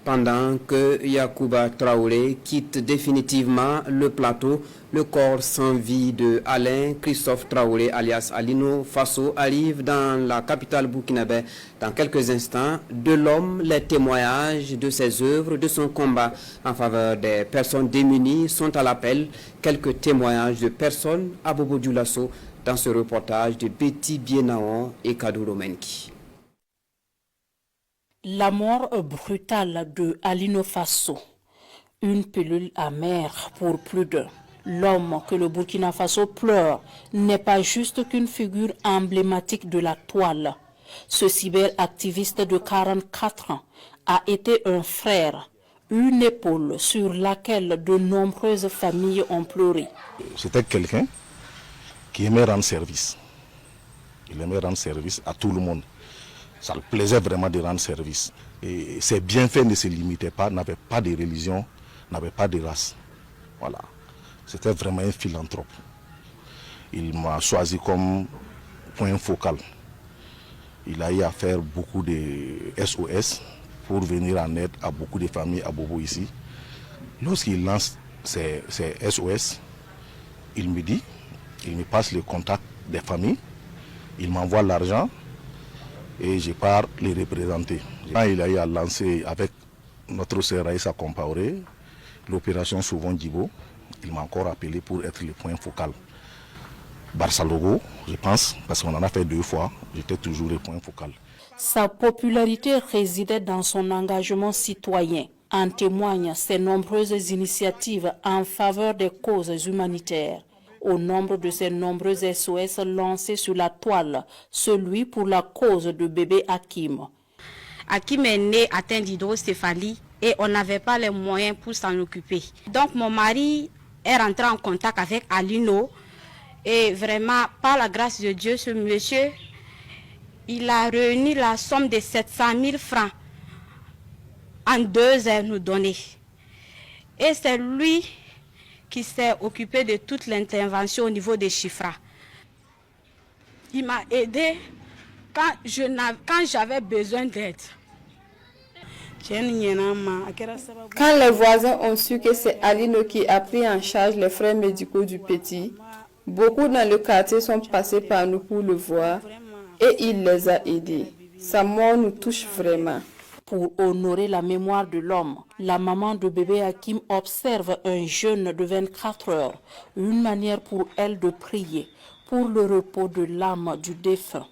Pendant que Yacouba Traoré quitte définitivement le plateau, le corps sans vie de Alain Christophe Traoré alias Alino Fasso arrive dans la capitale burkinabé dans quelques instants. De l'homme, les témoignages de ses œuvres, de son combat en faveur des personnes démunies sont à l'appel. Quelques témoignages de personnes à Bobo Dioulasso dans ce reportage de Betty Bienaon et Kadouro Menki. La mort brutale de Alino Fasso, une pilule amère pour plus d'un. L'homme que le Burkina Faso pleure n'est pas juste qu'une figure emblématique de la toile. Ce cyberactiviste de 44 ans a été un frère, une épaule sur laquelle de nombreuses familles ont pleuré. C'était quelqu'un qui aimait rendre service. Il aimait rendre service à tout le monde. Ça le plaisait vraiment de rendre service. Et ses bienfaits ne se limitaient pas, n'avaient pas de religion, n'avaient pas de race. Voilà. C'était vraiment un philanthrope. Il m'a choisi comme point focal. Il a eu à faire beaucoup de SOS pour venir en aide à beaucoup de familles à Bobo ici. Lorsqu'il lance ses SOS, il me dit, il me passe le contact des familles, il m'envoie l'argent et je pars les représenter. Quand il a eu à lancer avec notre sœur Raïssa Compaoré l'opération Sauvons Djibo, il m'a encore appelé pour être le point focal. Barça Logo, je pense, parce qu'on en a fait 2 fois, j'étais toujours le point focal. Sa popularité résidait dans son engagement citoyen. En témoignent ses nombreuses initiatives en faveur des causes humanitaires. Au nombre de ces nombreux SOS lancés sur la toile, celui pour la cause de bébé Hakim. Hakim est né atteint d'hydrocéphalie et on n'avait pas les moyens pour s'en occuper. Donc mon mari est rentré en contact avec Alino et vraiment, par la grâce de Dieu, ce monsieur, il a réuni la somme de 700 000 francs en 2 heures nous donner. Et c'est lui qui s'est occupé de toute l'intervention au niveau des chiffres. Il m'a aidé quand j'avais besoin d'aide. Quand les voisins ont su que c'est Alino qui a pris en charge les frais médicaux du petit, beaucoup dans le quartier sont passés par nous pour le voir et il les a aidés. Sa mort nous touche vraiment. Pour honorer la mémoire de l'homme, la maman de bébé Hakim observe un jeûne de 24 heures, une manière pour elle de prier pour le repos de l'âme du défunt.